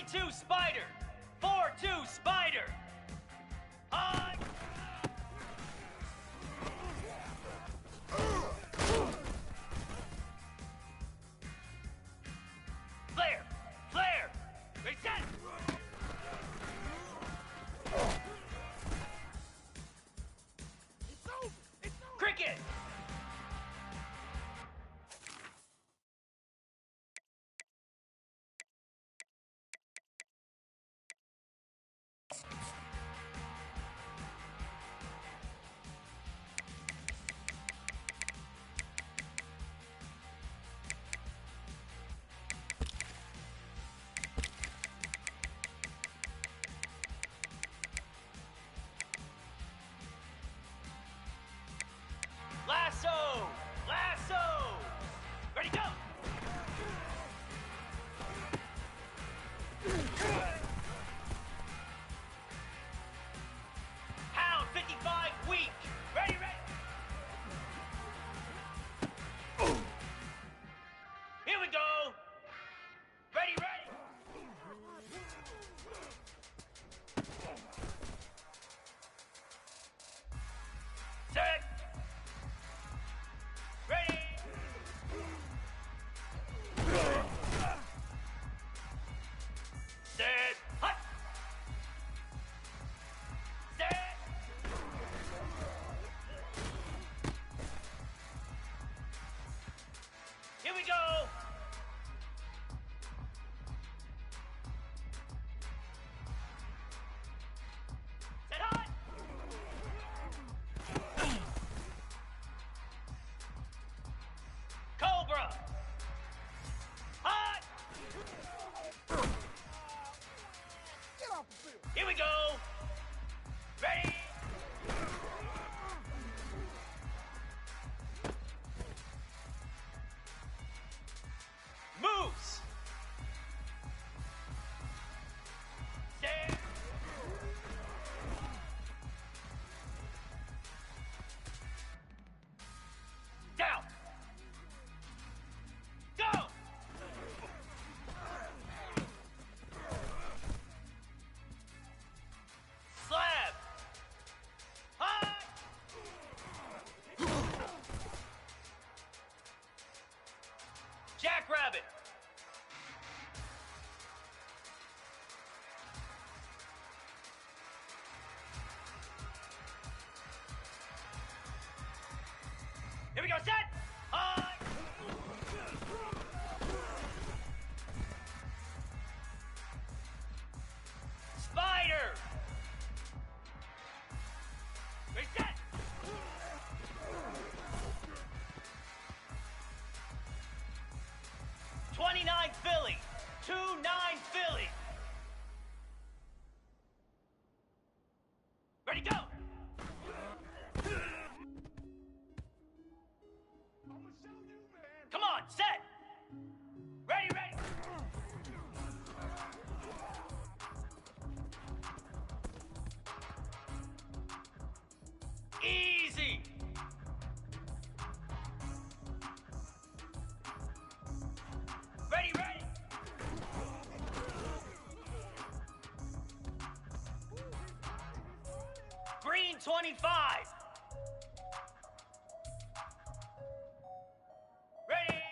3-2 Spider. 4-2 Spider. On. Flare. Flare. Reset. It's over. It's over. Cricket. Lasso! Lasso! Ready, go! Hound 55 weak! Ready, ready! Here we go! Ready, ready! Set! Ready! Set! Hut! Set! Here we go! Set hut! Cobra! Hot! Get off the field. Here we go! Ready! Moves! Stay! Down! Go! Slab! High! Jackrabbit! Here we go, set! High! Spider! Reset! '29 Philly! 2-9 Philly! Ready, go! I'ma show you, man. Come on, set! Ready, ready! Easy! Ready, ready! Green 25! Ready!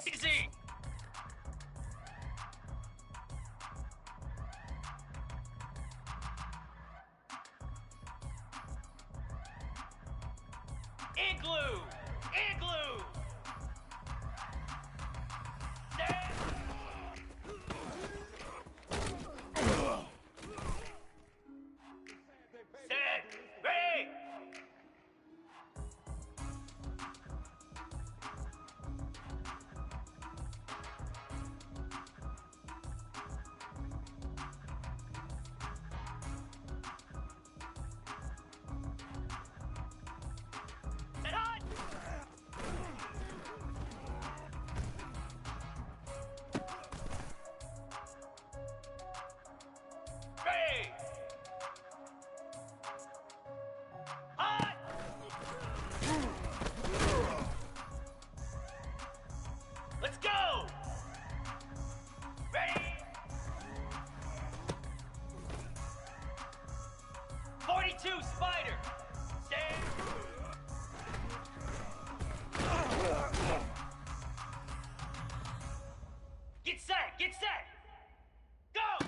Easy! Igloo! Igloo! Set! Set! Ready! Set hot! Let's go! Ready? 42 Spider! Stand! Get set! Get set! Go!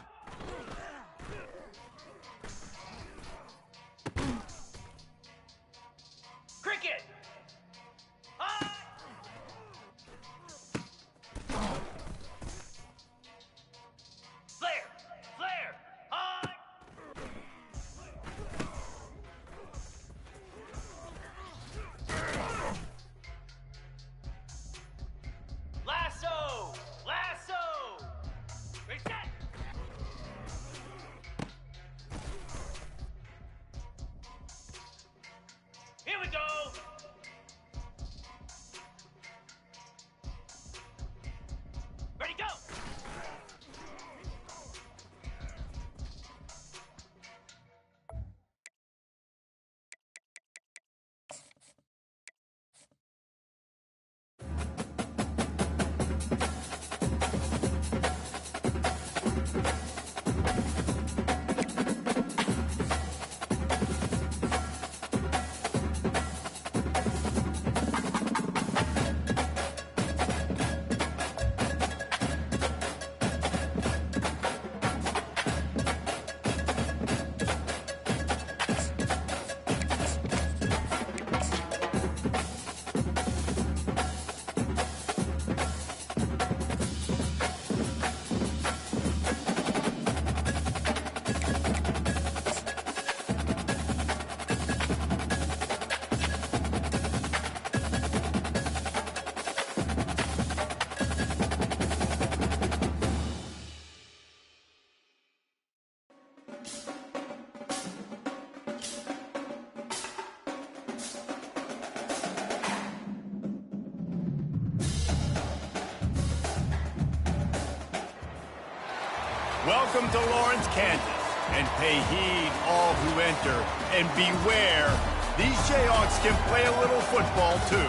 Cricket! High! Flare! Flare! High! Lasso! Lasso! Reset! Here we go! Ready, go! Welcome to Lawrence, Kansas, and pay heed all who enter, and beware, these Jayhawks can play a little football too.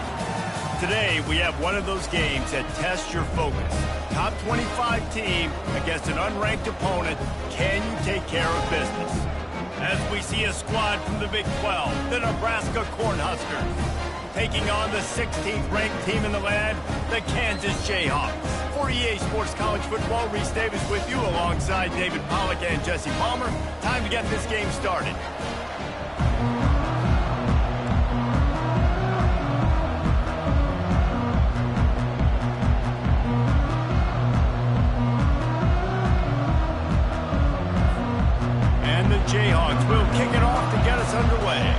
Today, we have one of those games that tests your focus. Top 25 team against an unranked opponent, can you take care of business? As we see a squad from the Big 12, the Nebraska Cornhuskers, taking on the 16th ranked team in the land, the Kansas Jayhawks. For EA Sports College Football, Reese Davis with you alongside David Pollack and Jesse Palmer. Time to get this game started. And the Jayhawks will kick it off to get us underway.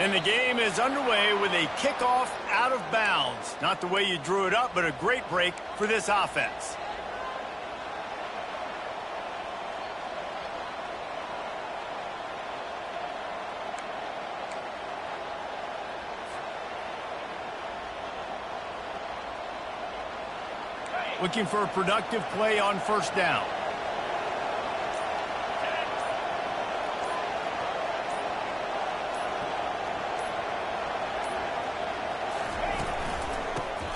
And the game is underway with a kickoff out of bounds. Not the way you drew it up, but a great break for this offense. Looking for a productive play on first down.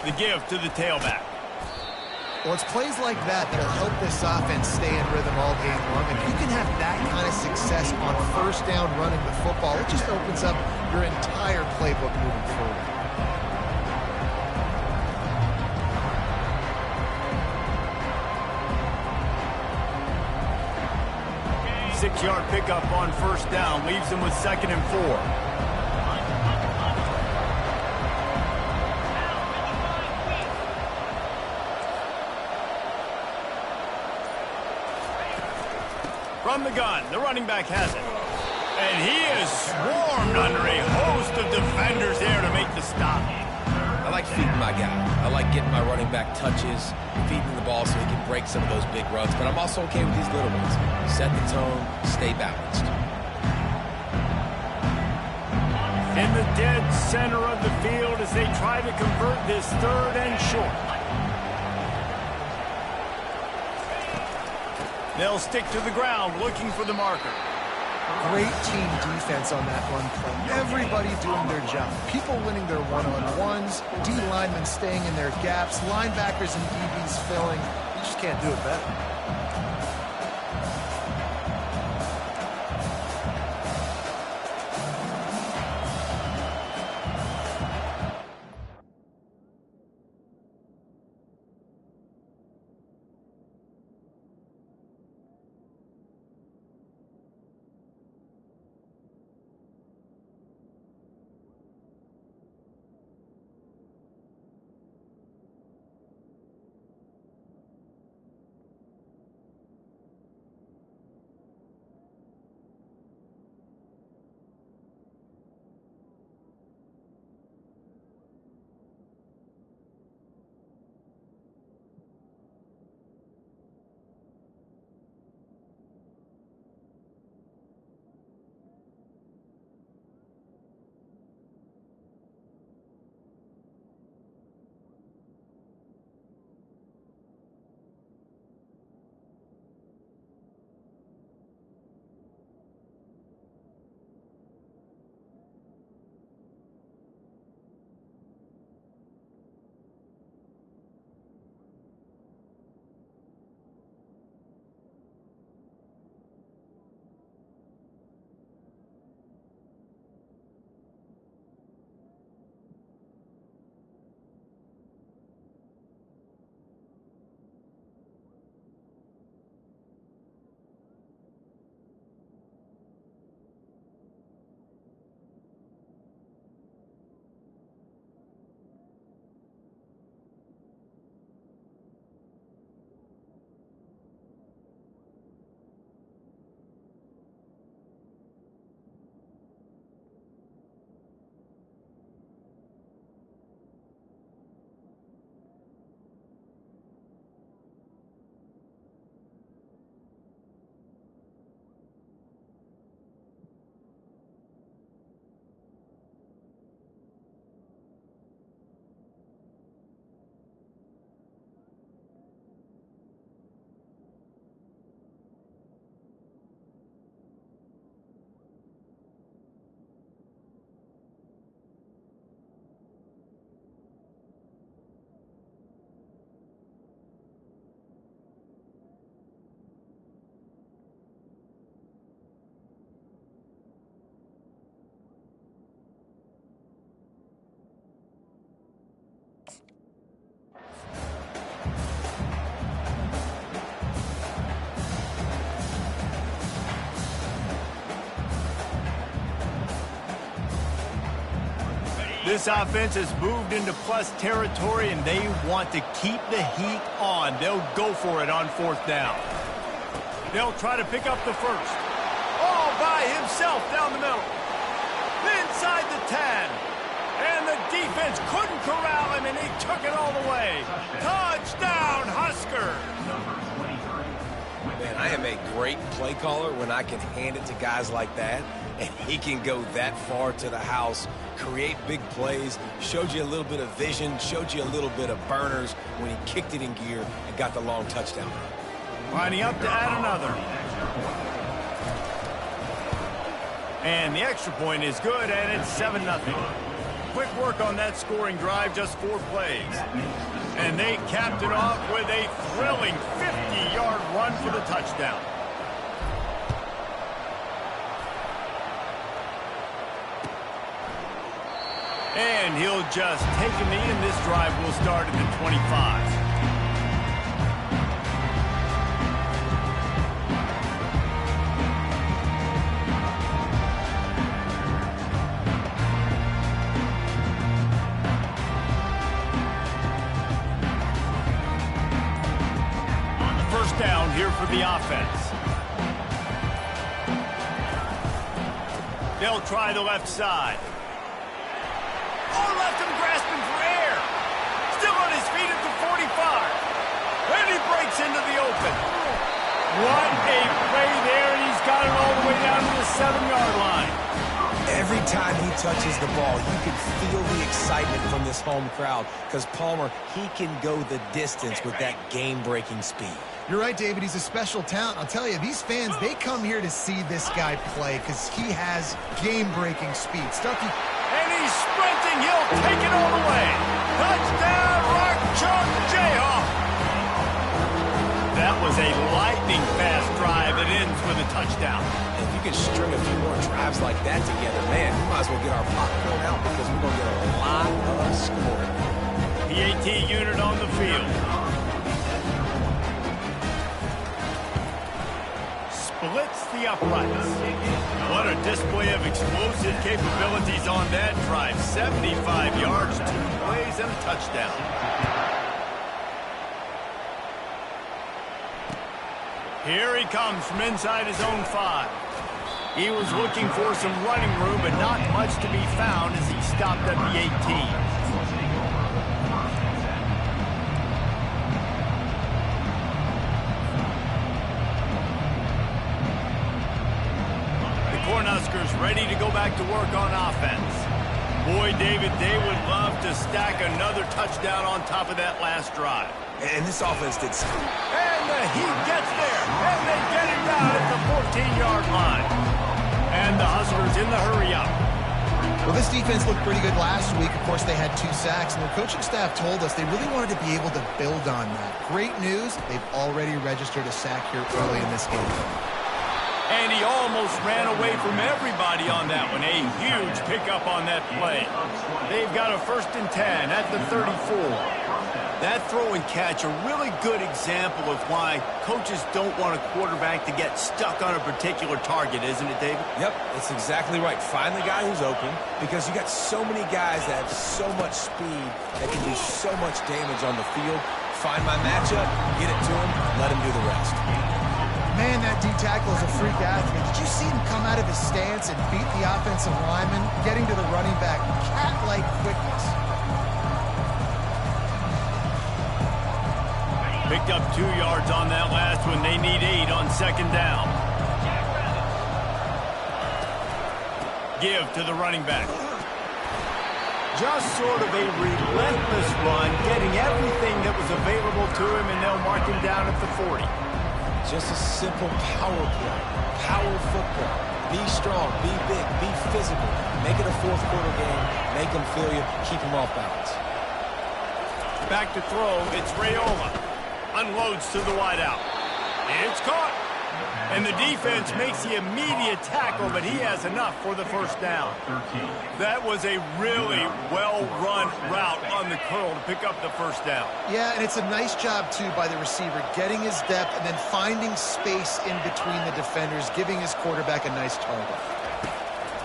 The give to the tailback. Well, it's plays like that that'll help this offense stay in rhythm all game long. If you can have that kind of success on first down running the football, it just opens up your entire playbook moving forward. 6-yard pickup on first down leaves them with 2nd and 4. From the gun, the running back has it. And he is swarmed under a host of defenders there to make the stop. I like feeding my guy. I like getting my running back touches, feeding the ball so he can break some of those big runs. But I'm also okay with these little ones. Set the tone, stay balanced. In the dead center of the field as they try to convert this 3rd and short. They'll stick to the ground looking for the marker. Great team defense on that run play. Everybody doing their job. People winning their one-on-ones, D linemen staying in their gaps, linebackers and DBs filling. You just can't do it better. This offense has moved into plus territory, and they want to keep the heat on. They'll go for it on fourth down. They'll try to pick up the first. All by himself down the middle. Inside the 10. And the defense couldn't corral him, and he took it all the way. Touchdown, Husker! Man, I am a great play caller when I can hand it to guys like that, and he can go that far to the house, create big plays, showed you a little bit of vision, showed you a little bit of burners when he kicked it in gear and got the long touchdown. Lining up to add another. And the extra point is good, and it's 7-0. Quick work on that scoring drive, just 4 plays. And they capped it off with a thrilling 50-yard run for the touchdown. And he'll just take a knee, and this drive will start at the 25. Down here for the offense. They'll try the left side. Oh, left him grasping for air. Still on his feet at the 45. And he breaks into the open. What a play there, and he's got it all the way down to the 7-yard line. Every time he touches the ball, you can feel the excitement from this home crowd because Palmer, he can go the distance with that game-breaking speed. You're right, David. He's a special talent. I'll tell you, these fans, they come here to see this guy play because he has game-breaking speed. Stucky. And he's sprinting. He'll take it all the way. Touchdown, Rock Chalk Jayhawk. That was a lightning-fast drive that ends with a touchdown. If you can string a few more drives like that together, man, we might as well get our popcorn out because we're going to get a lot of scoring. PAT unit on the field. Splits the uprights. What a display of explosive capabilities on that drive. 75 yards, 2 plays, and a touchdown. Here he comes from inside his own 5. He was looking for some running room, but not much to be found as he stopped at the 18. Cornhuskers ready to go back to work on offense. Boy, David, they would love to stack another touchdown on top of that last drive. And this offense did something. And the Heat gets there, and they get it down at the 14-yard line. And the Huskers in the hurry-up. Well, this defense looked pretty good last week. Of course, they had 2 sacks, and the coaching staff told us they really wanted to be able to build on that. Great news, they've already registered a sack here early in this game. And he almost ran away from everybody on that one. A huge pickup on that play. They've got a 1st and 10 at the 34. That throw and catch, a really good example of why coaches don't want a quarterback to get stuck on a particular target, isn't it, David? Yep, that's exactly right. Find the guy who's open because you got so many guys that have so much speed that can do so much damage on the field. Find my matchup, get it to him, let him do the rest. Man, that D-tackle is a freak athlete. Did you see him come out of his stance and beat the offensive lineman, getting to the running back? Cat-like quickness. Picked up 2 yards on that last one. They need 8 on 2nd down. Give to the running back. Just sort of a relentless run, getting everything that was available to him, and they'll mark him down at the 40. Just a simple power play. Power football. Be strong, be big, be physical. Make it a 4th quarter game. Make them feel you. Keep them off balance. Back to throw. It's Raiola. Unloads to the wideout. It's caught. And the defense makes the immediate tackle, but he has enough for the 1st down. That was a really well-run route on the curl to pick up the 1st down. Yeah, and it's a nice job, too, by the receiver, getting his depth and then finding space in between the defenders, giving his quarterback a nice target.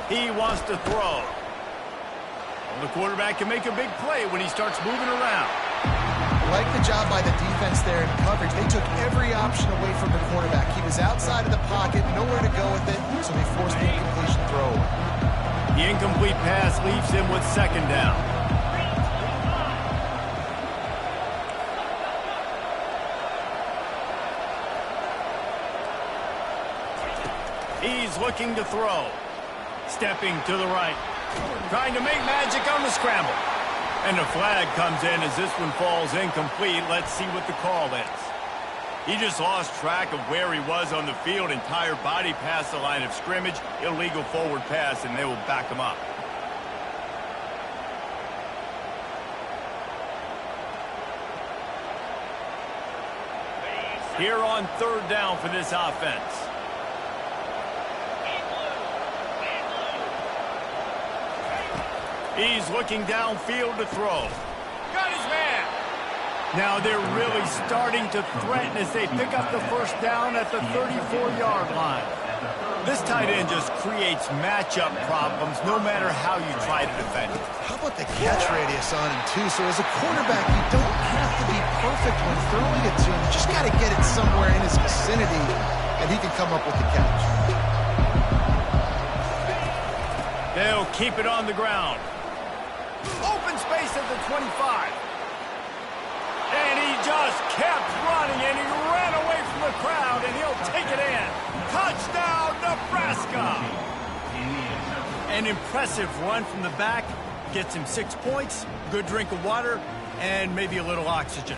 He wants to throw. Well, the quarterback can make a big play when he starts moving around. I like the job by the defense there in coverage. They took every option away from the quarterback. He was outside of the pocket, nowhere to go with it, so they forced the incompletion throw. The incomplete pass leaves him with 2nd down. He's looking to throw. Stepping to the right. Trying to make magic on the scramble. And the flag comes in as this one falls incomplete. Let's see what the call is. He just lost track of where he was on the field. Entire body past the line of scrimmage. Illegal forward pass, and they will back him up. Here on 3rd down for this offense. He's looking downfield to throw. Got his man. Now they're really starting to threaten as they pick up the 1st down at the 34-yard line. This tight end just creates matchup problems no matter how you try to defend it. How about the catch radius on him, too? So as a quarterback, you don't have to be perfect when throwing it to him. You just got to get it somewhere in his vicinity, and he can come up with the catch. They'll keep it on the ground. Open space at the 25. And he just kept running, and he ran away from the crowd, and he'll take it in. Touchdown, Nebraska! An impressive run from the back. Gets him 6 points, good drink of water, and maybe a little oxygen.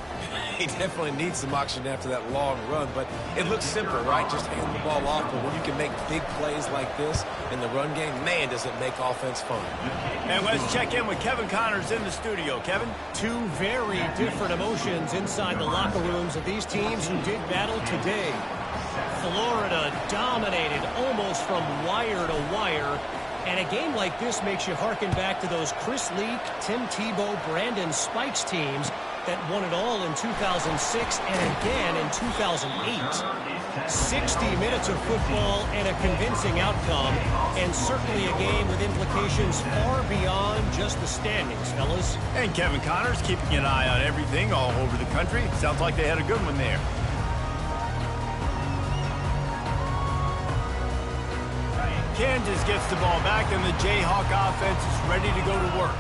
He definitely needs some oxygen after that long run, but it looks simple, right? Just hand the ball off, but when you can make big plays like this in the run game, man, does it make offense fun. And let's check in with Kevin Connors in the studio. Kevin? Two very different emotions inside the locker rooms of these teams who did battle today. Florida dominated almost from wire to wire. And a game like this makes you harken back to those Chris Leak, Tim Tebow, Brandon Spikes teams that won it all in 2006 and again in 2008. 60 minutes of football and a convincing outcome, and certainly a game with implications far beyond just the standings, fellas. And Kevin Connors keeping an eye on everything all over the country. Sounds like they had a good one there. Kansas gets the ball back, and the Jayhawk offense is ready to go to work.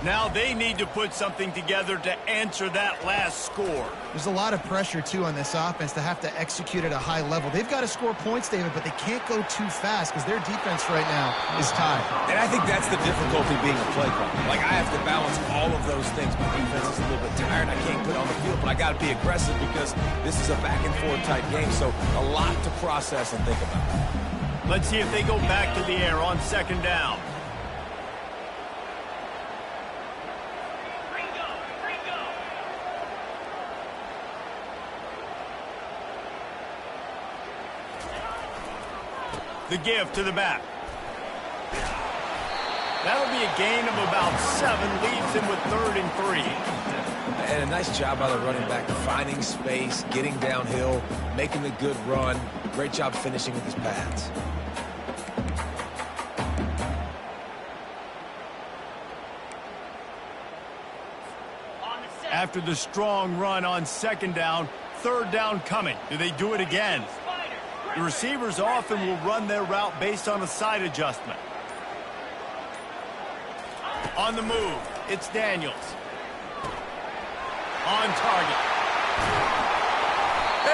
Now they need to put something together to answer that last score. There's a lot of pressure, too, on this offense to have to execute at a high level. They've got to score points, David, but they can't go too fast because their defense right now is tied. And I think that's the difficulty being a play caller. Like, I have to balance all of those things. My defense is a little bit tired. I can't put it on the field, but I got to be aggressive because this is a back-and-forth type game, so a lot to process and think about. Let's see if they go back to the air on second down. The give to the back. That'll be a gain of about 7, leaves him with 3rd and 3. And a nice job by the running back, finding space, getting downhill, making a good run. Great job finishing with his pads. After the strong run on second down, 3rd down coming. Do they do it again? The receivers often will run their route based on a side adjustment. On the move, it's Daniels. On target.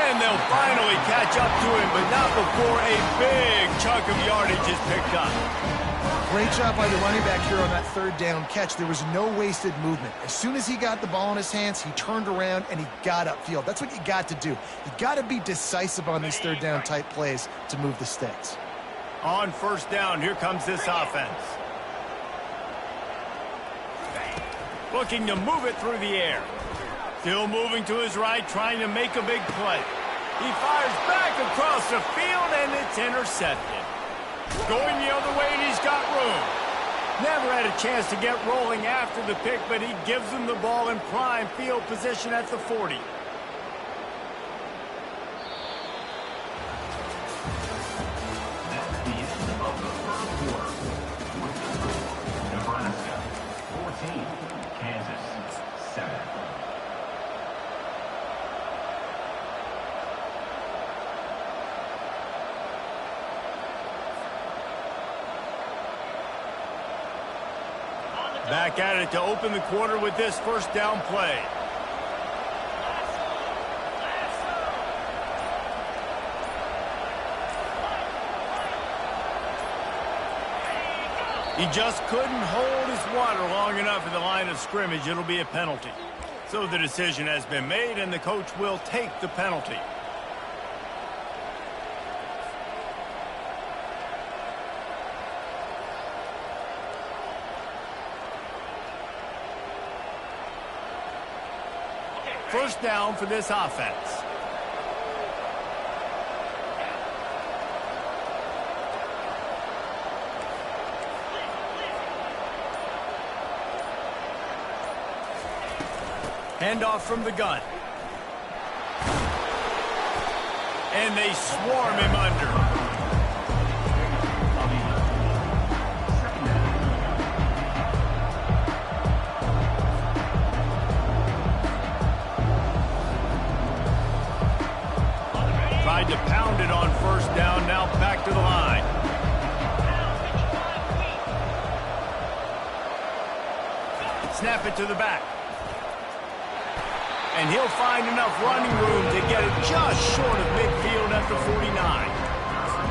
And they'll finally catch up to him, but not before a big chunk of yardage is picked up. Great job by the running back here on that 3rd down catch. There was no wasted movement. As soon as he got the ball in his hands, he turned around and he got upfield. That's what you got to do. You got to be decisive on these 3rd down type plays to move the sticks. On 1st down, here comes this offense. Looking to move it through the air. Still moving to his right, trying to make a big play. He fires back across the field, and it's intercepted. Going the other way, and he's got room. Never had a chance to get rolling after the pick, but he gives him the ball in prime field position at the 40. Nebraska 14, Kansas 7. Back at it to open the quarter with this 1st down play. He just couldn't hold his water long enough at the line of scrimmage. It'll be a penalty. So the decision has been made, and the coach will take the penalty. First down for this offense. Handoff from the gun. And they swarm him under. Tried to pound it on 1st down, now back to the line. Snap it to the back. And he'll find enough running room to get it just short of midfield at the 49.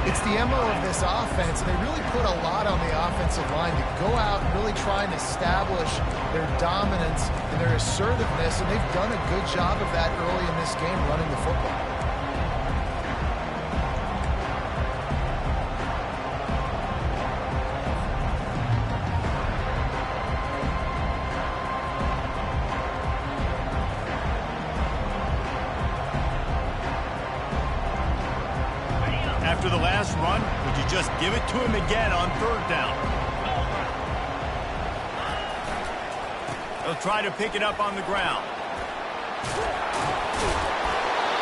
It's the MO of this offense, and they really put a lot on the offensive line to go out and really try and establish their dominance and their assertiveness, and they've done a good job of that early in this game running the football. After the last run, would you just give it to him again on third down? They'll try to pick it up on the ground.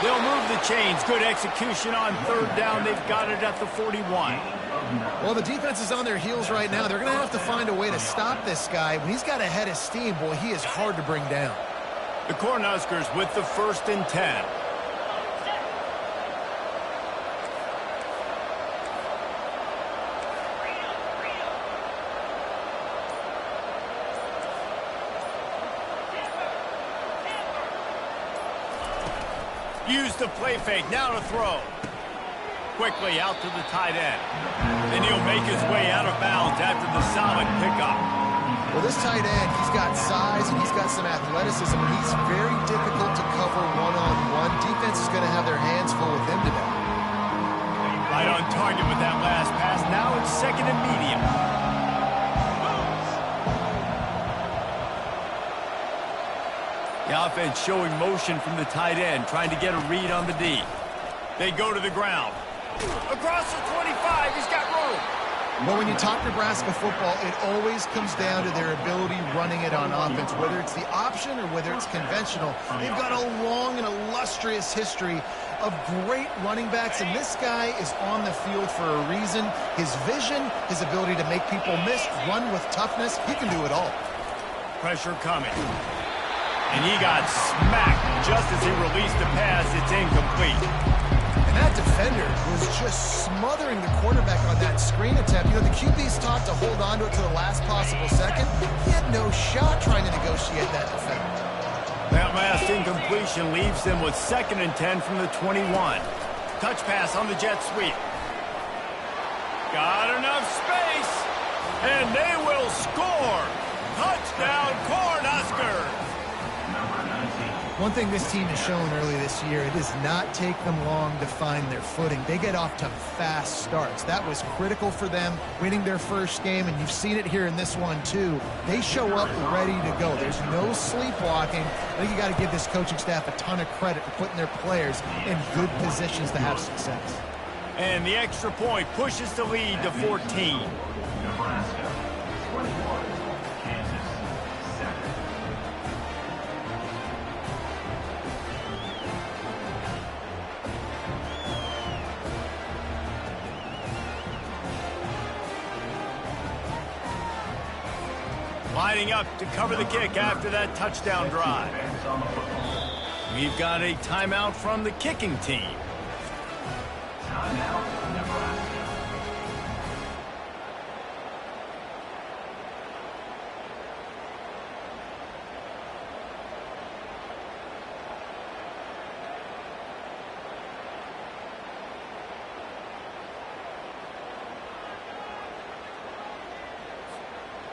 They'll move the chains. Good execution on third down. They've got it at the 41. Well, the defense is on their heels right now. They're going to have to find a way to stop this guy. When he's got a head of steam, boy, he is hard to bring down. The Cornhuskers with the 1st and 10. Use the play fake, now to throw. Quickly out to the tight end. Then he'll make his way out of bounds after the solid pickup. Well, this tight end, he's got size and he's got some athleticism, and he's very difficult to cover one-on-one. Defense is going to have their hands full with him today. Right on target with that last pass. Now it's 2nd and medium. The offense showing motion from the tight end, trying to get a read on the D. They go to the ground. Across the 25, he's got room. Well, when you talk Nebraska football, it always comes down to their ability running it on offense, whether it's the option or whether it's conventional. They've got a long and illustrious history of great running backs, and this guy is on the field for a reason. His vision, his ability to make people miss, run with toughness, he can do it all. Pressure coming. And he got smacked just as he released the pass. It's incomplete. And that defender was just smothering the quarterback on that screen attempt. You know, the QB's taught to hold on to it to the last possible second. He had no shot trying to negotiate that defender. That last incompletion leaves them with 2nd and 10 from the 21. Touch pass on the jet sweep. Got enough space, and they will score. Touchdown, Cornhuskers. One thing this team has shown early this year, it does not take them long to find their footing. They get off to fast starts. That was critical for them, winning their first game, and you've seen it here in this one too. They show up ready to go. There's no sleepwalking. I think you got to give this coaching staff a ton of credit for putting their players in good positions to have success. And the extra point pushes the lead to 14. Nebraska 21, Kansas 7. Lining up to cover the kick after that touchdown drive. We've got a timeout from the kicking team. Timeout, Nebraska.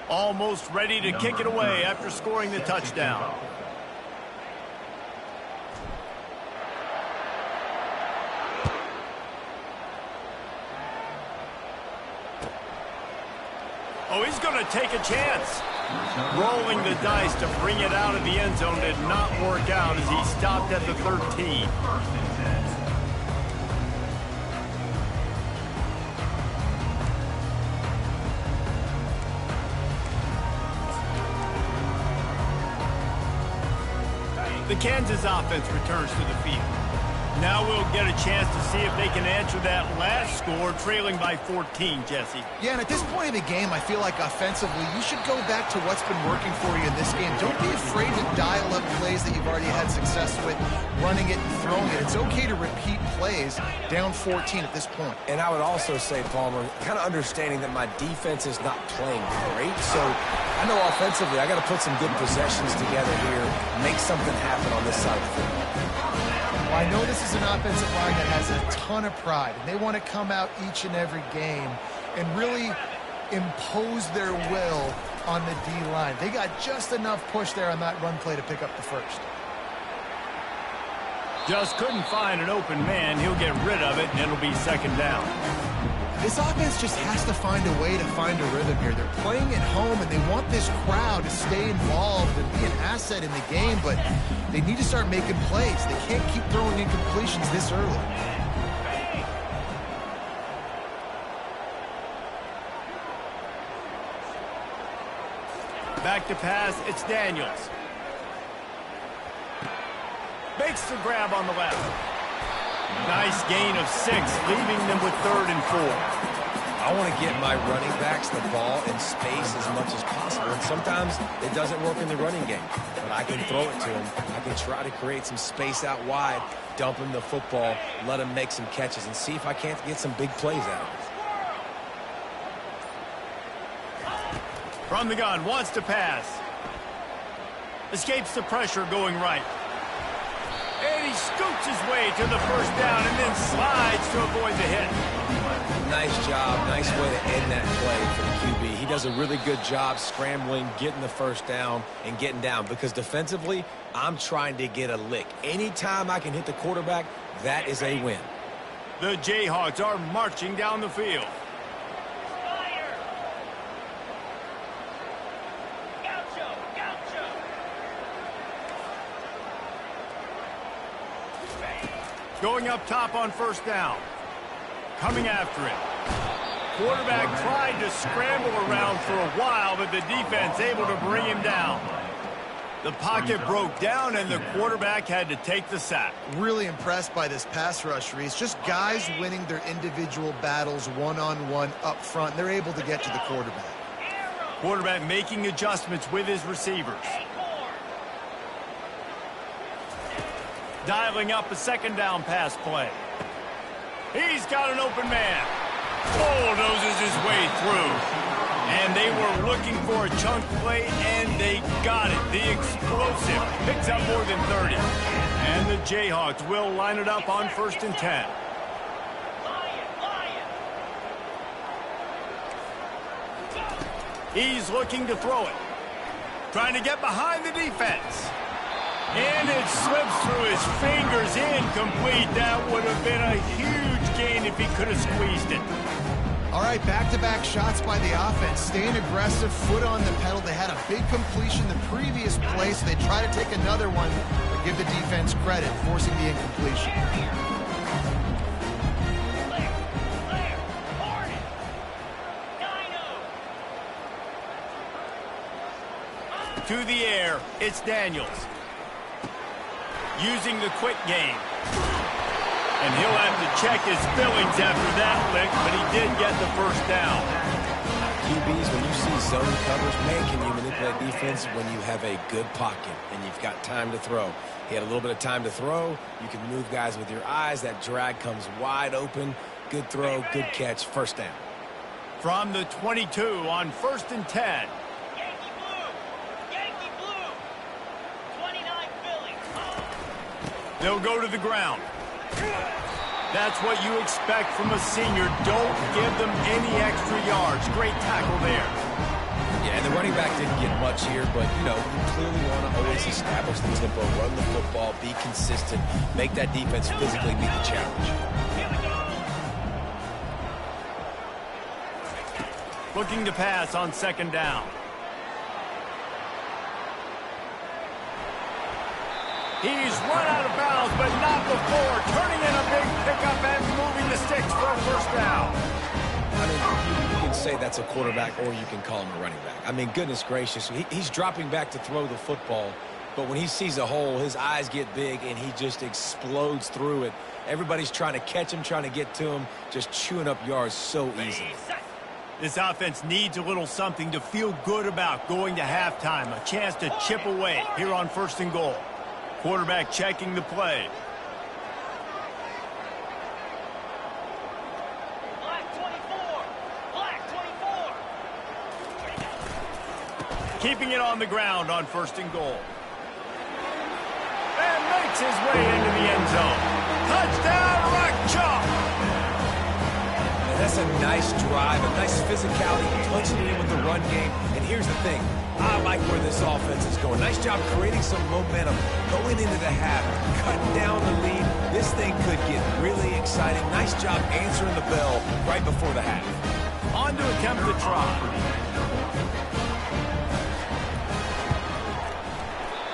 Almost ready to kick it away after scoring the touchdown. Oh, he's going to take a chance. Rolling the dice to bring it out of the end zone did not work out as he stopped at the 13. The Kansas offense returns to the field. Now we'll get a chance to see if they can answer that last score, trailing by 14, Jesse. Yeah, and at this point in the game, I feel like offensively, you should go back to what's been working for you in this game. Don't be afraid to dial up plays that you've already had success with, running it and throwing it. It's okay to repeat plays down 14 at this point. And I would also say, Palmer, kind of understanding that my defense is not playing great, so I know offensively I got to put some good possessions together here, make something happen on this side of the field. Well, I know this is an offensive line that has a ton of pride, and they want to come out each and every game and really impose their will on the D-line. They got just enough push there on that run play to pick up the first. Just couldn't find an open man. He'll get rid of it, and it'll be second down. This offense just has to find a way to find a rhythm here. They're playing at home, and they want this crowd to stay involved and be an asset in the game, but they need to start making plays. They can't keep throwing incompletions this early. Back to pass, it's Daniels. Makes the grab on the left. Nice gain of 6, leaving them with 3rd and 4. I want to get my running backs the ball in space as much as possible, and sometimes it doesn't work in the running game, but I can throw it to him. I can try to create some space out wide, dump him the football, let him make some catches, and see if I can't get some big plays out of it. From the gun, wants to pass. Escapes the pressure going right. And he scoots his way to the first down and then slides to avoid the hit. Nice job. Nice way to end that play for the QB. He does a really good job scrambling, getting the first down, and getting down. Because defensively, I'm trying to get a lick. Anytime I can hit the quarterback, that is a win. The Jayhawks are marching down the field. Going up top on first down. Coming after it. Quarterback tried to scramble around for a while, but the defense able to bring him down. The pocket broke down, and the quarterback had to take the sack. Really impressed by this pass rush, Reese. Just guys winning their individual battles one-on-one up front. They're able to get to the quarterback. Quarterback making adjustments with his receivers. Dialing up a second down pass play. He's got an open man. Bulldozes his way through. And they were looking for a chunk play, and they got it. The explosive picks up more than 30. And the Jayhawks will line it up on 1st and 10. He's looking to throw it. Trying to get behind the defense. And it slips through his fingers, incomplete. That would have been a huge gain if he could have squeezed it. All right, back-to-back shots by the offense. Staying aggressive, foot on the pedal. They had a big completion the previous play, so they try to take another one, but give the defense credit, forcing the incompletion. To the air, it's Daniels. Using the quick game. And he'll have to check his feelings after that lick, but he did get the first down. QBs, when you see zone coverage, man, can you manipulate defense when you have a good pocket and you've got time to throw. He had a little bit of time to throw. You can move guys with your eyes. That drag comes wide open. Good throw, good catch, first down. From the 22 on 1st and 10. They'll go to the ground. That's what you expect from a senior. Don't give them any extra yards. Great tackle there. Yeah, and the running back didn't get much here, but, you know, you clearly want to always establish the tempo, run the football, be consistent, make that defense physically meet the challenge. Looking to pass on 2nd down. He's run out of bounds, but not before. Turning in a big pickup and moving the sticks for a first down. I mean, you can say that's a quarterback or you can call him a running back. I mean, goodness gracious, he's dropping back to throw the football, but when he sees a hole, his eyes get big and he just explodes through it. Everybody's trying to catch him, trying to get to him, just chewing up yards so easily. This offense needs a little something to feel good about going to halftime. A chance to chip away here on 1st and goal. Quarterback checking the play. Keeping it on the ground on 1st and goal. And makes makes his way into the end zone. Touchdown, Rock Chalk! And that's a nice drive, a nice physicality, punching it in with the run game. And here's the thing. I like where this offense is going. Nice job creating some momentum going into the half, cutting down the lead. This thing could get really exciting. Nice job answering the bell right before the half. On to attempt the try.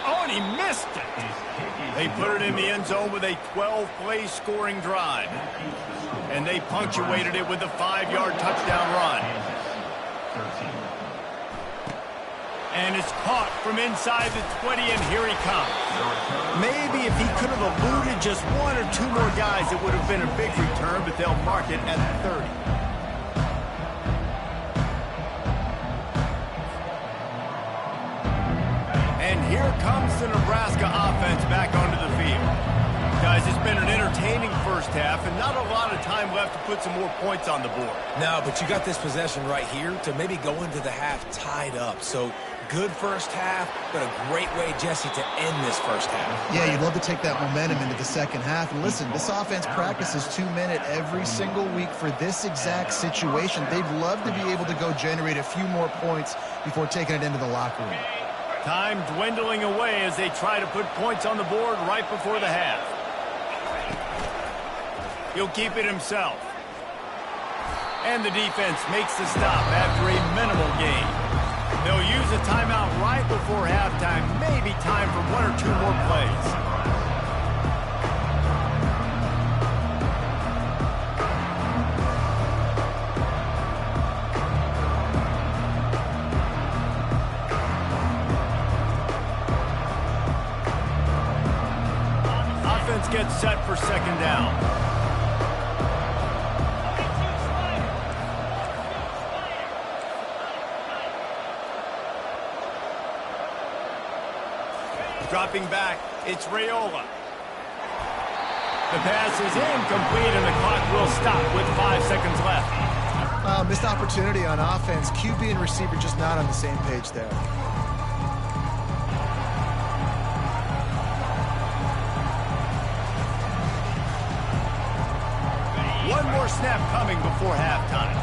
Oh, and he missed it. They put it in the end zone with a 12-play scoring drive. And they punctuated it with a 5-yard touchdown run. And it's caught from inside the 20, and here he comes. Maybe if he could have eluded just one or two more guys, it would have been a big return, but they'll mark it at 30. And here comes the Nebraska offense back onto the field. Guys, it's been an entertaining first half and not a lot of time left to put some more points on the board. No, but you got this possession right here to maybe go into the half tied up. So good first half, but a great way, Jesse, to end this first half. Yeah, you'd love to take that momentum into the second half. And listen, this offense practices 2-minute every single week for this exact situation. They'd love to be able to go generate a few more points before taking it into the locker room. Time dwindling away as they try to put points on the board right before the half. He'll keep it himself. And the defense makes the stop after a minimal gain. They'll use a timeout right before halftime. Maybe time for one or two more plays. Offense gets set for second down. Dropping back, it's Raiola. The pass is incomplete, and the clock will stop with 5 seconds left. Missed opportunity on offense. QB and receiver just not on the same page there. One more snap coming before halftime.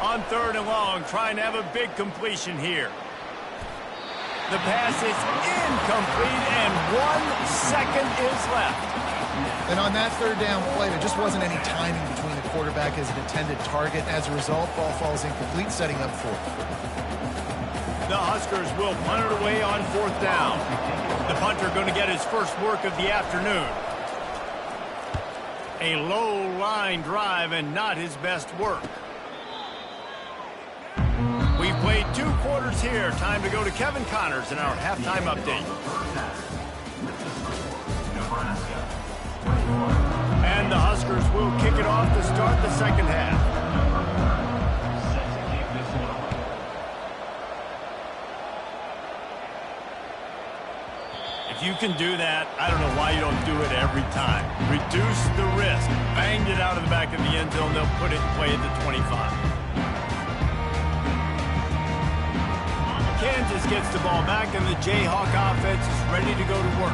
On third and long, trying to have a big completion here. The pass is incomplete, and 1 second is left. And on that third down play, there just wasn't any timing between the quarterback and his intended target. As a result, ball falls incomplete, setting up fourth. The Huskers will punt it away on fourth down. The punter going to get his first work of the afternoon. A low line drive and not his best work. We've played 2 quarters here. Time to go to Kevin Connors in our halftime update. And the Huskers will kick it off to start the second half. If you can do that, I don't know why you don't do it every time. Reduce the risk. Banged it out of the back of the end zone. They'll put it in play at the 25. Kansas gets the ball back, and the Jayhawk offense is ready to go to work.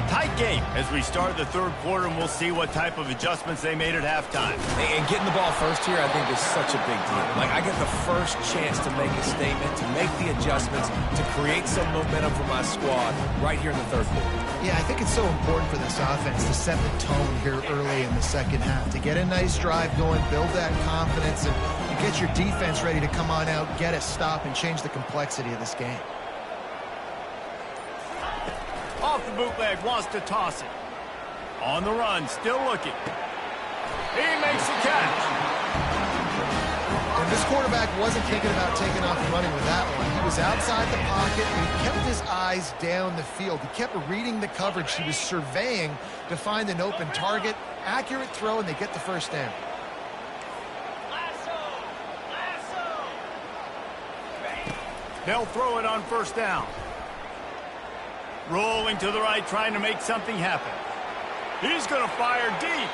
Tight game as we start the third quarter, and we'll see what type of adjustments they made at halftime. And getting the ball first here, I think, is such a big deal. Like, I get the first chance to make a statement, to make the adjustments, to create some momentum for my squad right here in the third quarter. Yeah, I think it's so important for this offense to set the tone here early in the second half, to get a nice drive going, build that confidence, and get your defense ready to come on out, get a stop, and change the complexity of this game. Off the bootleg, wants to toss it. On the run, still looking. He makes the catch. And this quarterback wasn't thinking about taking off and running with that one. He was outside the pocket, and he kept his eyes down the field. He kept reading the coverage. He was surveying to find an open target. Accurate throw, and they get the first down. They'll throw it on first down. Rolling to the right, trying to make something happen. He's going to fire deep.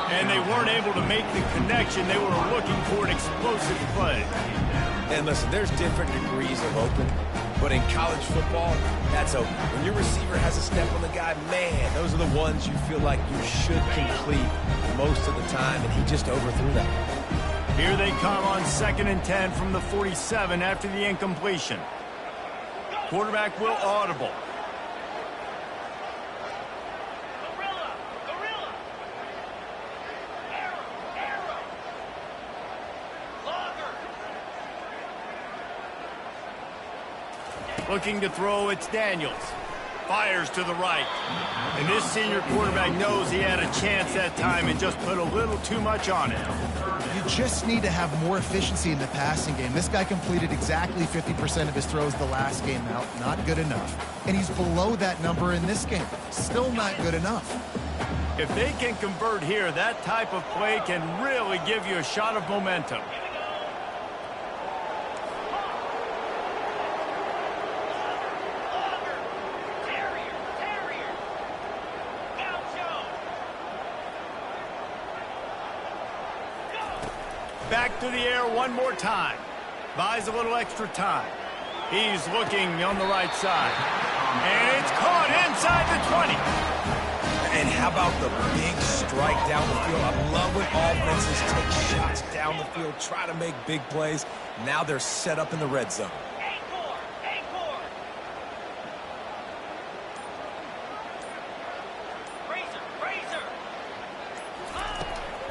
And they weren't able to make the connection. They were looking for an explosive play. And listen, there's different degrees of open, but in college football, that's open. When your receiver has a step on the guy, man, those are the ones you feel like you should complete most of the time, and he just overthrew that. Here they come on 2nd and 10 from the 47 after the incompletion. Quarterback will audible. Looking to throw, it's Daniels. Fires to the right. And this senior quarterback knows he had a chance that time and just put a little too much on it. You just need to have more efficiency in the passing game. This guy completed exactly 50% of his throws the last game out. Not good enough. And he's below that number in this game. Still not good enough. If they can convert here, that type of play can really give you a shot of momentum. Back to the air one more time. Buys a little extra time. He's looking on the right side. And it's caught inside the 20. And how about the big strike down the field? I love when offenses take shots down the field, try to make big plays. Now they're set up in the red zone.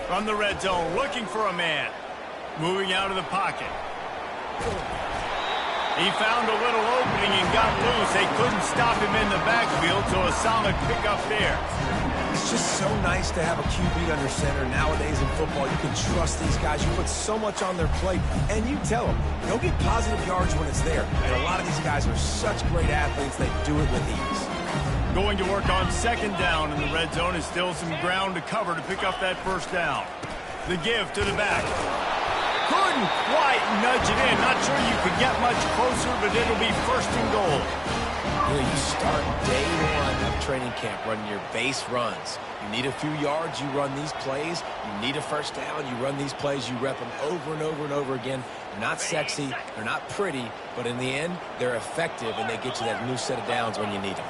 From the red zone, looking for a man. Moving out of the pocket. He found a little opening and got loose. They couldn't stop him in the backfield, so a solid pickup there. It's just so nice to have a QB under center. Nowadays in football, you can trust these guys. You put so much on their plate, and you tell them, go get positive yards when it's there. And a lot of these guys are such great athletes, they do it with ease. Going to work on 2nd down in the red zone is still some ground to cover to pick up that 1st down. The give to the back. Couldn't quite nudge it in. Not sure you could get much closer, but it'll be 1st and goal. You know, you start day one of training camp running your base runs. You need a few yards, you run these plays. You need a 1st down, you run these plays. You rep them over and over and over again. They're not sexy, they're not pretty, but in the end, they're effective, and they get you that new set of downs when you need them.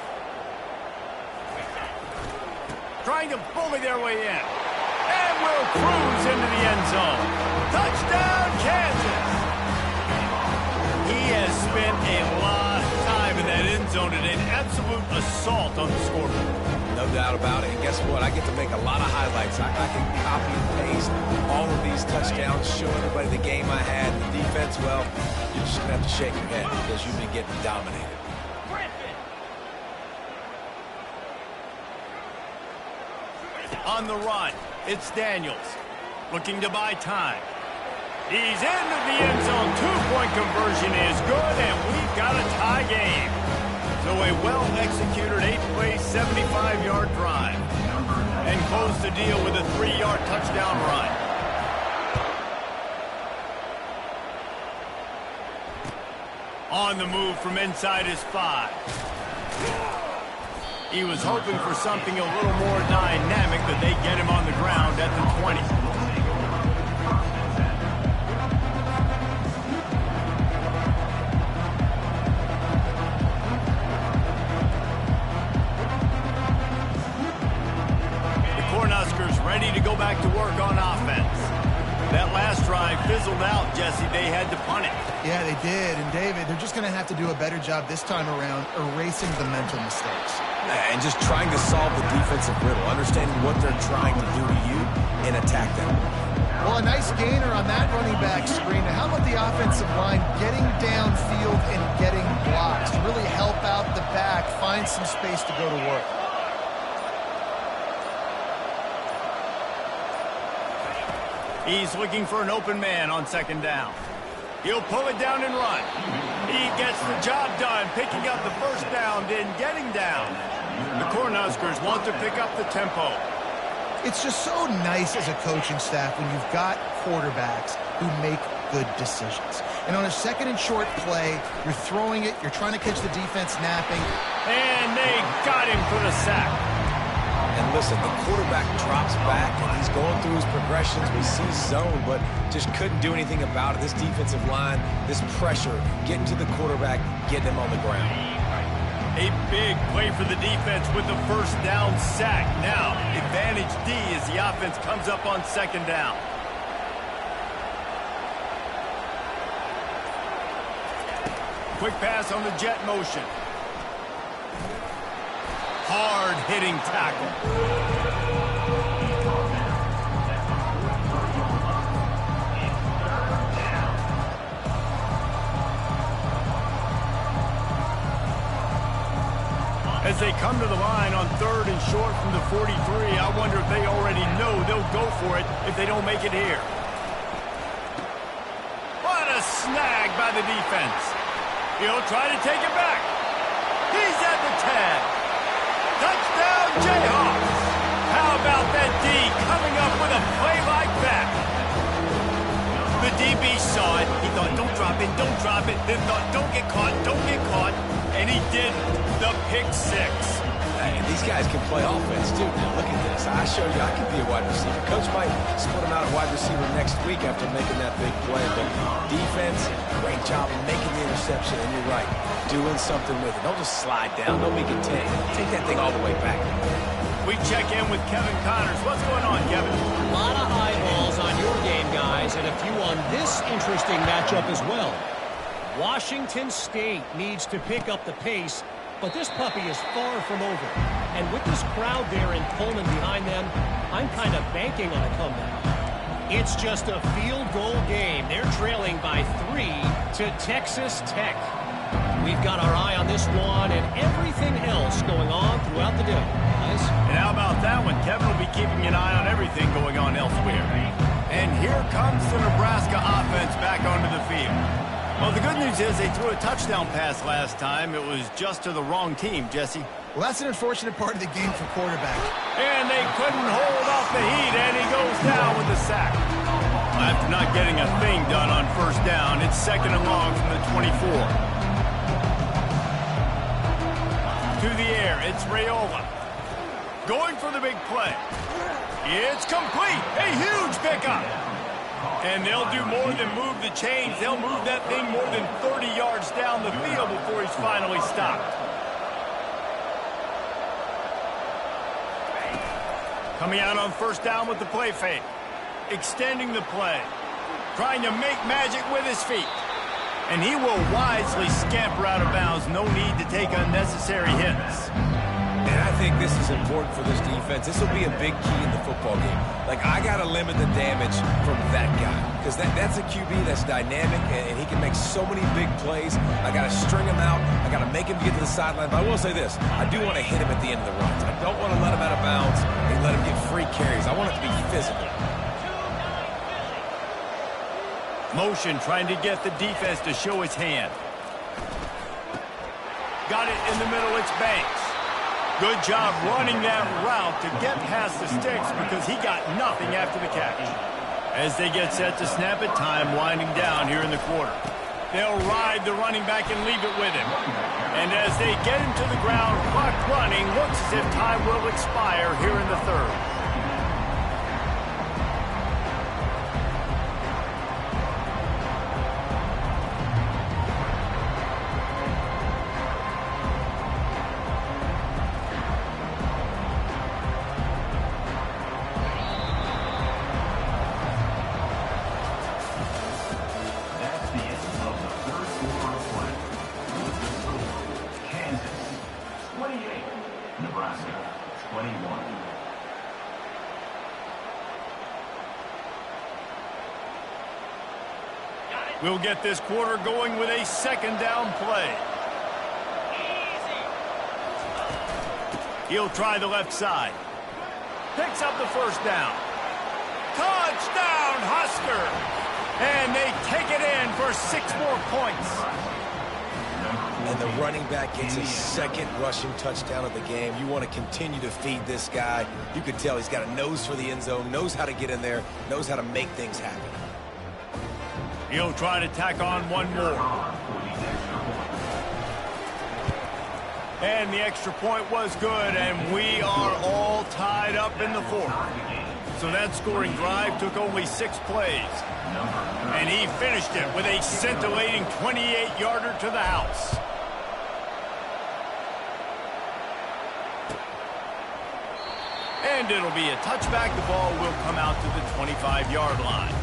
Trying to bully their way in. And will cruise into the end zone. Touchdown, Kansas! He has spent a lot of time in that end zone today. An absolute assault on the scoreboard. No doubt about it. And guess what? I get to make a lot of highlights. I can copy and paste all of these touchdowns, show everybody the game I had. The defense, well, you're just going to have to shake your head because you've been getting dominated. On the run, it's Daniels. Looking to buy time. He's into the end zone. 2-point conversion is good, and we've got a tie game. So a well-executed 8-play, 75-yard drive. And close the deal with a 3-yard touchdown run. On the move from inside his 5. He was hoping for something a little more dynamic, but they get him on the ground at the 20. The Cornhuskers ready to go back to work on offense. That last drive fizzled out, Jesse. They had to punt it. Yeah, they did. And, David, they're just going to have to do a better job this time around erasing the mental mistakes. And just trying to solve the defensive riddle, understanding what they're trying to do to you and attack them. Well, a nice gainer on that running back screen. Now, how about the offensive line getting downfield and getting blocks to really help out the back, find some space to go to work? He's looking for an open man on 2nd down. He'll pull it down and run. He gets the job done, picking up the 1st down, then getting down. The Cornhuskers want to pick up the tempo. It's just so nice as a coaching staff when you've got quarterbacks who make good decisions. And on a 2nd and short play, you're throwing it, you're trying to catch the defense napping. And they got him for the sack. And And listen, the quarterback drops back, and he's going through his progressions. We see zone, but just couldn't do anything about it. This defensive line, this pressure, getting to the quarterback, getting him on the ground. A big play for the defense with the first down sack. Now, advantage D as the offense comes up on second down. Quick pass on the jet motion. Hard-hitting tackle. As they come to the line on 3rd and short from the 43, I wonder if they already know they'll go for it if they don't make it here. What a snag by the defense. He'll try to take it back. He's at the 10. Touchdown, Jayhawks. How about that D coming up with a play like that? The DB saw it. He thought, don't drop it, don't drop it. Then thought, don't get caught, don't get caught. And he didn't. The pick 6. And these guys can play offense, too. Now, look at this. I showed you I can be a wide receiver. Coach might split him out at wide receiver next week after making that big play. But defense, great job of making the interception. And you're right, doing something with it. Don't just slide down. Don't be contained. Take that thing all the way back. We check in with Kevin Connors. What's going on, Kevin? A lot of eyeballs on your game, guys, and a few on this interesting matchup as well. Washington State needs to pick up the pace, but this puppy is far from over. And with this crowd there in Pullman behind them, I'm kind of banking on a comeback. It's just a field goal game. They're trailing by 3 to Texas Tech. We've got our eye on this one and everything else going on throughout the day, guys. And how about that one? Kevin will be keeping an eye on everything going on elsewhere. And here comes the Nebraska offense back onto the field. Well, the good news is they threw a touchdown pass last time. It was just to the wrong team, Jesse. Well, that's an unfortunate part of the game for quarterback. And they couldn't hold off the heat, and he goes down with the sack. After not getting a thing done on first down, it's 2nd and long from the 24. To the air, it's Raiola. Going for the big play. It's complete. A huge pickup. And they'll do more than move the chains. They'll move that thing more than 30 yards down the field before he's finally stopped. Coming out on first down with the play fake. Extending the play. Trying to make magic with his feet. And he will wisely scamper out of bounds. No need to take unnecessary hits. And I think this is important for this defense. This will be a big key in the football game. Like, I got to limit the damage from that guy. Because that's a QB that's dynamic, and he can make so many big plays. I got to string him out. I got to make him get to the sideline. But I will say this. I do want to hit him at the end of the runs. I don't want to let him out of bounds and let him get free carries. I want it to be physical. Motion trying to get the defense to show his hand. Got it in the middle. It's Banks. Good job running that route to get past the sticks because he got nothing after the catch. As they get set to snap it, time winding down here in the quarter. They'll ride the running back and leave it with him. And as they get him to the ground, clock running, looks as if time will expire here in the 3rd. We'll get this quarter going with a 2nd down play. He'll try the left side. Picks up the first down. Touchdown, Husker! And they take it in for 6 more points. And the running back gets his 2nd rushing touchdown of the game. You want to continue to feed this guy. You can tell he's got a nose for the end zone, knows how to get in there, knows how to make things happen. He'll try to tack on one more. And the extra point was good, and we are all tied up in the fourth. So that scoring drive took only 6 plays. And he finished it with a scintillating 28-yarder to the house. And it'll be a touchback. The ball will come out to the 25-yard line.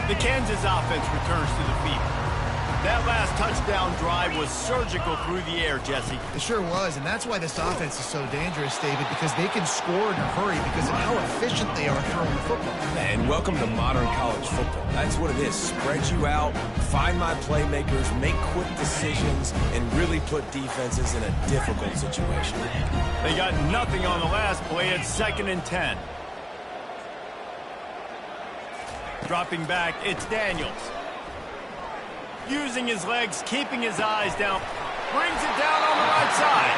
The Kansas offense returns to the field. That last touchdown drive was surgical through the air, Jesse. It sure was, and that's why this offense is so dangerous, David, because they can score in a hurry because of how efficient they are throwing the football. And welcome to modern college football. That's what it is. Spread you out, find my playmakers, make quick decisions, and really put defenses in a difficult situation. They got nothing on the last play. It's 2nd and 10. Dropping back, it's Daniels. Using his legs, keeping his eyes down. Brings it down on the right side.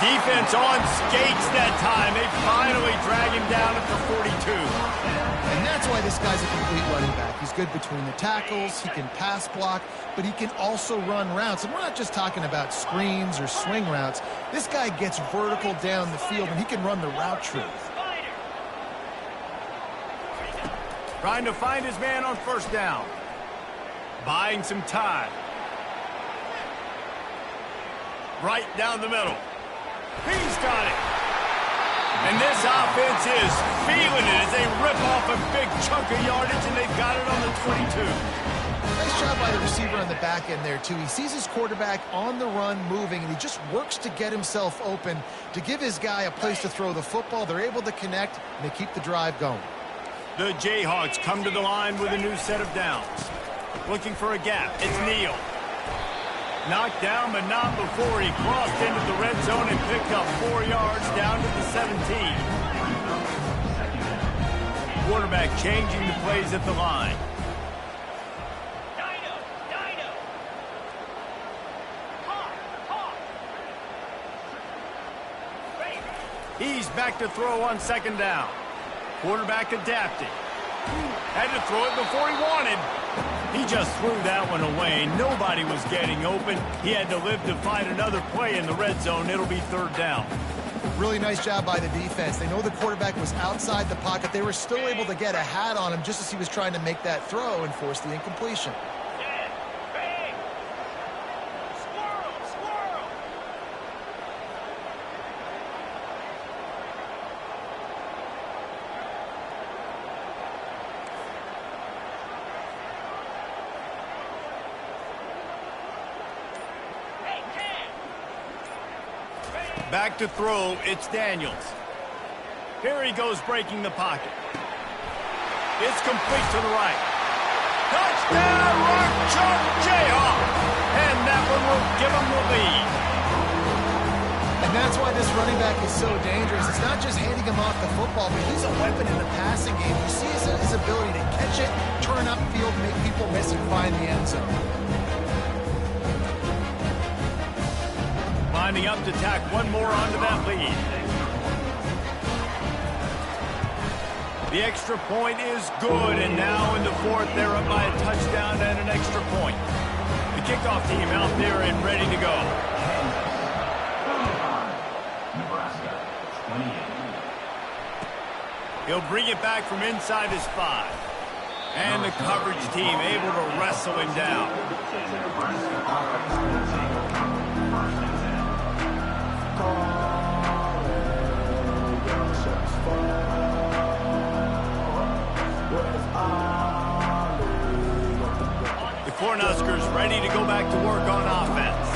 Defense on skates that time. They finally drag him down at the 42. And that's why this guy's a complete running back. He's good between the tackles, he can pass block, but he can also run routes. And we're not just talking about screens or swing routes. This guy gets vertical down the field, and he can run the route tree. Trying to find his man on 1st down. Buying some time. Right down the middle. He's got it. And this offense is feeling it as they rip off a big chunk of yardage, and they've got it on the 22. Nice job by the receiver on the back end there, too. He sees his quarterback on the run moving, and he just works to get himself open to give his guy a place to throw the football. They're able to connect, and they keep the drive going. The Jayhawks come to the line with a new set of downs. Looking for a gap. It's Neal. Knocked down, but not before he crossed into the red zone and picked up 4 yards down to the 17. Quarterback changing the plays at the line. He's back to throw on 2nd down. Quarterback adapting. Had to throw it before he wanted. He just threw that one away. Nobody was getting open. He had to live to find another play in the red zone. It'll be 3rd down. Really nice job by the defense. They know the quarterback was outside the pocket. They were still able to get a hat on him just as he was trying to make that throw and force the incompletion. Back to throw, it's Daniels. Here he goes breaking the pocket. It's complete to the right. Touchdown, Rock Chalk Jayhawk! And that one will give him the lead. And that's why this running back is so dangerous. It's not just handing him off the football, but he's a weapon in the passing game. You see his ability to catch it, turn upfield, make people miss, and find the end zone. Lining up to tack one more onto that lead. The extra point is good, and now in the 4th, they're up by a touchdown and an extra point. The kickoff team out there and ready to go. Nebraska, 28. He'll bring it back from inside his 5. And the coverage team able to wrestle him down. Nebraska offense will take 1st and 10. The Cornhuskers ready to go back to work on offense.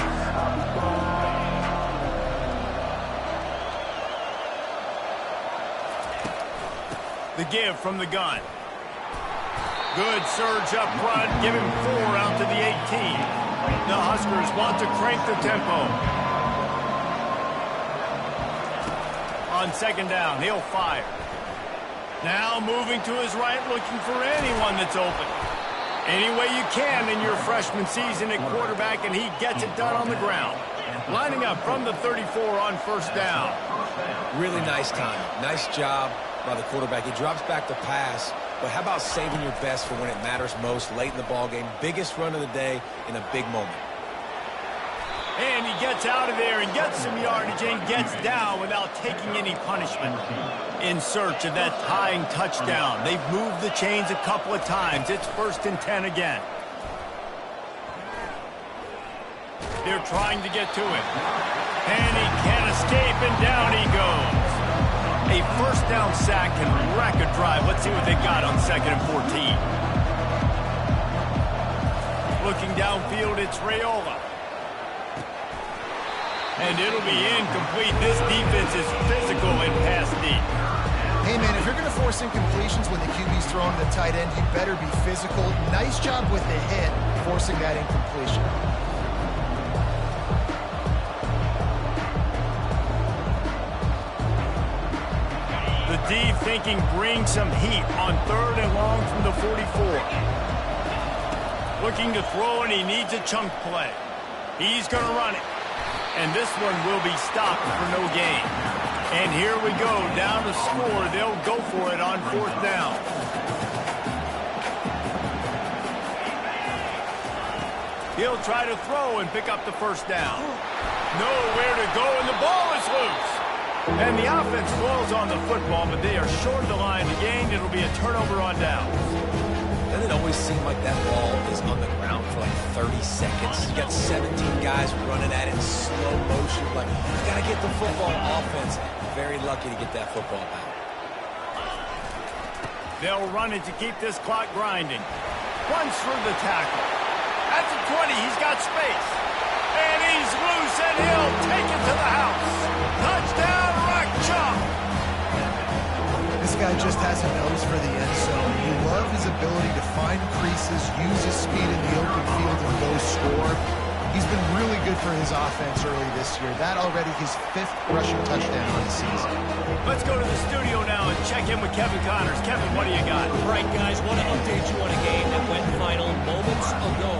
The give from the gun. Good surge up front, give him 4 out to the 18. The Huskers want to crank the tempo. On 2nd down, he'll fire. Now moving to his right, looking for anyone that's open. Any way you can in your freshman season at quarterback, and he gets it done on the ground. Lining up from the 34 on first down. Really nice time. Nice job by the quarterback. He drops back to pass, but how about saving your best for when it matters most late in the ballgame? Biggest run of the day in a big moment. And he gets out of there and gets some yardage and gets down without taking any punishment. In search of that tying touchdown. They've moved the chains a couple of times. It's 1st and 10 again. They're trying to get to him. And he can't escape, and down he goes. A first down sack can wreck a drive. Let's see what they got on 2nd and 14. Looking downfield, it's Raiola. And it'll be incomplete. This defense is physical and pass deep. Hey, man, if you're going to force incompletions when the QB's throwing the tight end, you better be physical. Nice job with the hit, forcing that incompletion. The D thinking bring some heat on 3rd and long from the 44. Looking to throw, and he needs a chunk play. He's going to run it. And this one will be stopped for no gain. And here we go, down to score. They'll go for it on 4th down. He'll try to throw and pick up the first down. Nowhere to go, and the ball is loose. And the offense falls on the football, but they are short of the line to gain. It'll be a turnover on downs. Doesn't it always seem like that ball is on the ground for like 30 seconds? You got 17 guys running at it in slow motion. Like, you got to get the football. Offense, very lucky to get that football back. They'll run it to keep this clock grinding. Runs through the tackle. At the 20, he's got space. And he's loose, and he'll take it to the house. Touchdown, Rock Chalk. This guy just has a nose for the end zone. You love his ability to find creases, use his speed in the open field, and go score. He's been really good for his offense early this year. That already his 5th rushing touchdown on the season. Let's go to the studio now and check in with Kevin Connors. Kevin, what do you got? All right, guys, want to update you on a game that went final moments ago.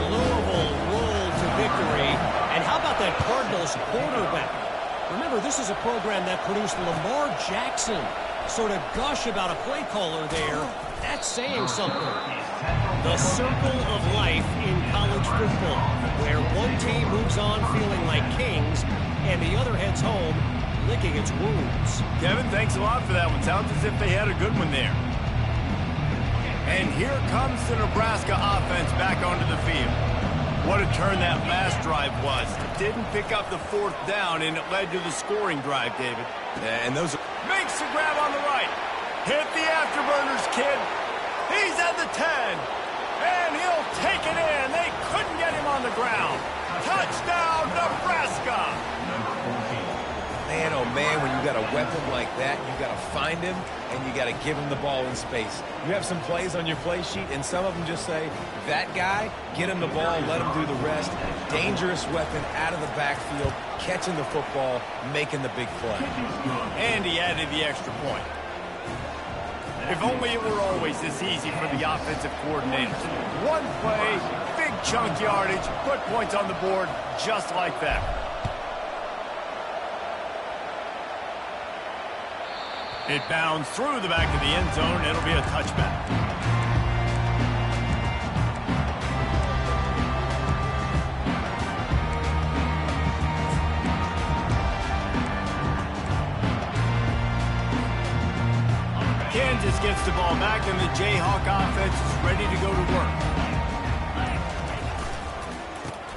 Louisville rolled to victory. And how about that Cardinals quarterback? Remember, this is a program that produced Lamar Jackson. Sort of gush about a play caller there. That's saying something. The circle of life in college football, where one team moves on feeling like kings, and the other heads home licking its wounds. Kevin, thanks a lot for that one. Sounds as if they had a good one there. And here comes the Nebraska offense back onto the field. What a turn that last drive was. Didn't pick up the 4th down, and it led to the scoring drive, David. Yeah, and those... Makes the grab on the right. Hit the afterburners, kid. He's at the 10. And he'll take it in. They couldn't get him on the ground. Touchdown, Nebraska. Man, oh man, when you got a weapon like that, you got to find him, and you got to give him the ball in space. You have some plays on your play sheet, and some of them just say, that guy, get him the ball, let him do the rest. Dangerous weapon out of the backfield, catching the football, making the big play. And he added the extra point. If only it were always this easy for the offensive coordinators. One play, big chunk yardage, put points on the board just like that. It bounds through the back of the end zone. It'll be a touchback. Kansas gets the ball back, and the Jayhawk offense is ready to go to work.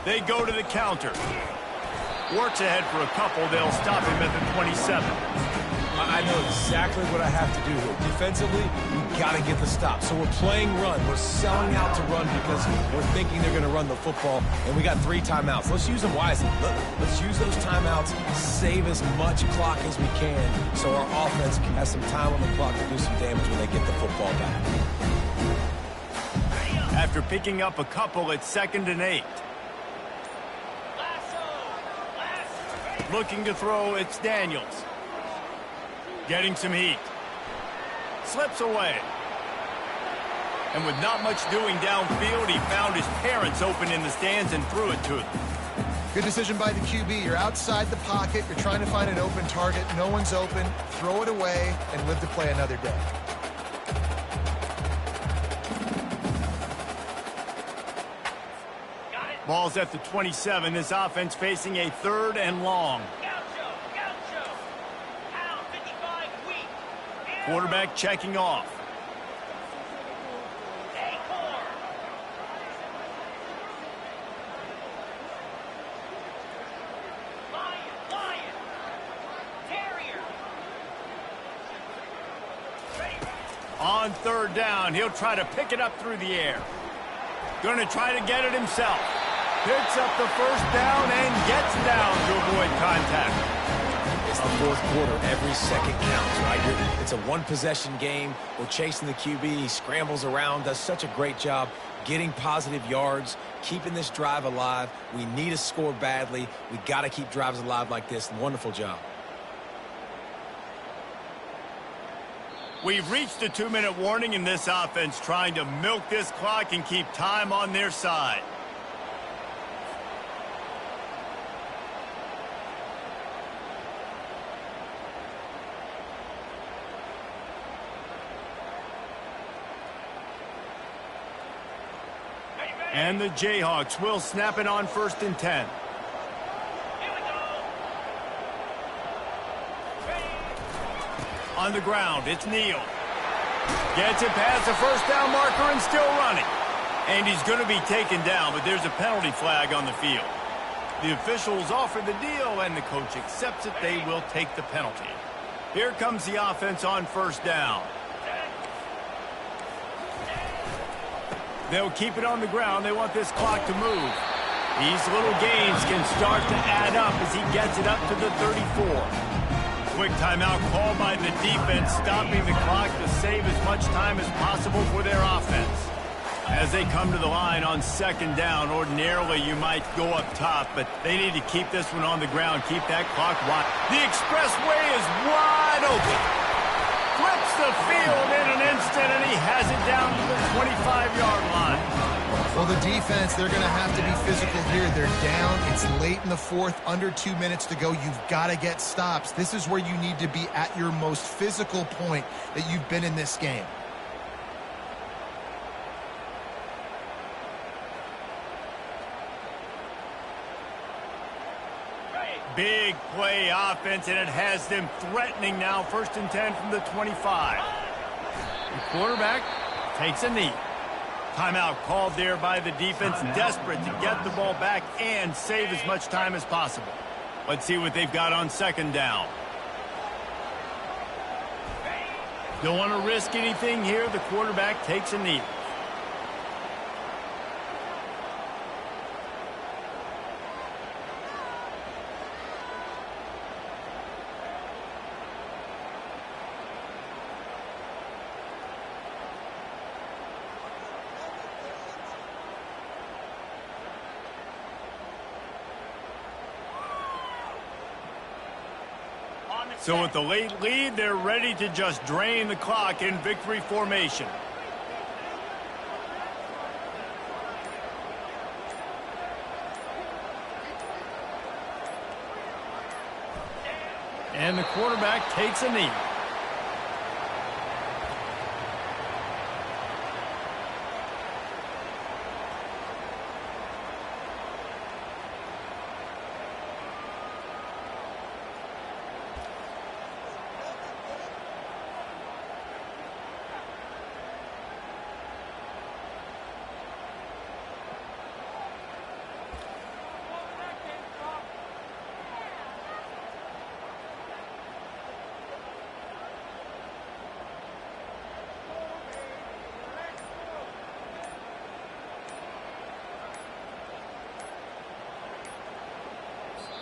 They go to the counter. Wart's ahead for a couple. They'll stop him at the 27. I know exactly what I have to do here. Defensively, we got to get the stop. So we're playing run. We're selling out to run because we're thinking they're going to run the football, and we got 3 timeouts. Let's use them wisely. Let's use those timeouts, save as much clock as we can so our offense has some time on the clock to do some damage when they get the football back. After picking up a couple, it's 2nd and 8. Looking to throw, it's Daniels. Getting some heat. Slips away. And with not much doing downfield, he found his parents open in the stands and threw it to them. Good decision by the QB. You're outside the pocket. You're trying to find an open target. No one's open. Throw it away and live to play another day. Ball's at the 27. This offense facing a 3rd and long. Gaucho. Pound 55 weak. Quarterback checking off. Acorn. Lion. Terrier. On 3rd down, he'll try to pick it up through the air. Going to try to get it himself. Picks up the 1st down and gets down to avoid contact. It's the 4th quarter. Every second counts, right? It's a one-possession game. We're chasing the QB. He scrambles around, does such a great job getting positive yards, keeping this drive alive. We need to score badly. We got to keep drives alive like this. Wonderful job. We've reached the 2-minute warning in this offense, trying to milk this clock and keep time on their side. And the Jayhawks will snap it on 1st and 10. On the ground, it's Neal. Gets it past the 1st down marker and still running. And he's going to be taken down, but there's a penalty flag on the field. The officials offer the deal, and the coach accepts it. They will take the penalty. Here comes the offense on 1st down. They'll keep it on the ground. They want this clock to move. These little gains can start to add up as he gets it up to the 34. Quick timeout called by the defense, stopping the clock to save as much time as possible for their offense. As they come to the line on 2nd down, ordinarily you might go up top, but they need to keep this one on the ground, keep that clock wide. The expressway is wide open. Flips the field in an instant, and he has it down to the 25-yard line. Well, the defense, they're going to have to be physical here. They're down. It's late in the 4th, under 2 minutes to go. You've got to get stops. This is where you need to be at your most physical point that you've been in this game. Big play offense, and it has them threatening now. 1st and 10 from the 25. The quarterback takes a knee. Timeout called there by the defense, desperate to get the ball back and save as much time as possible. Let's see what they've got on 2nd down. Don't want to risk anything here. The quarterback takes a knee. So with the late lead, they're ready to just drain the clock in victory formation. And the quarterback takes a knee.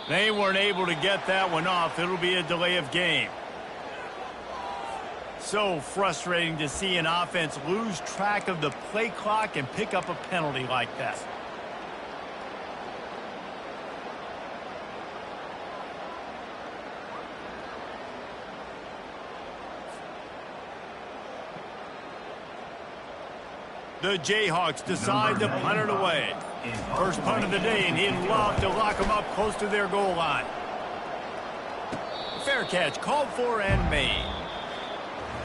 They weren't able to get that one off. It'll be a delay of game. So frustrating to see an offense lose track of the play clock and pick up a penalty like that. The Jayhawks decide to punt it away. First punt of the day, and he'd love to lock them up close to their goal line. Fair catch, called for and made.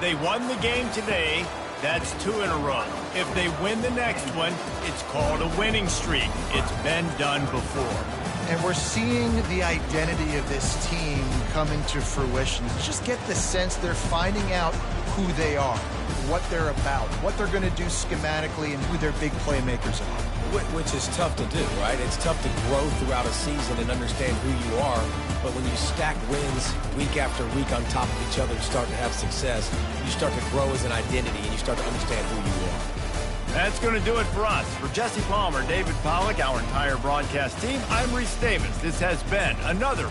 They won the game today. That's 2 in a row. If they win the next one, it's called a winning streak. It's been done before. And we're seeing the identity of this team come into fruition. Just get the sense they're finding out who they are, what they're about, what they're going to do schematically, and who their big playmakers are. Which is tough to do, right? It's tough to grow throughout a season and understand who you are. But when you stack wins week after week on top of each other and start to have success, you start to grow as an identity and you start to understand who you are. That's going to do it for us. For Jesse Palmer, David Pollack, our entire broadcast team, I'm Reese Davis. This has been another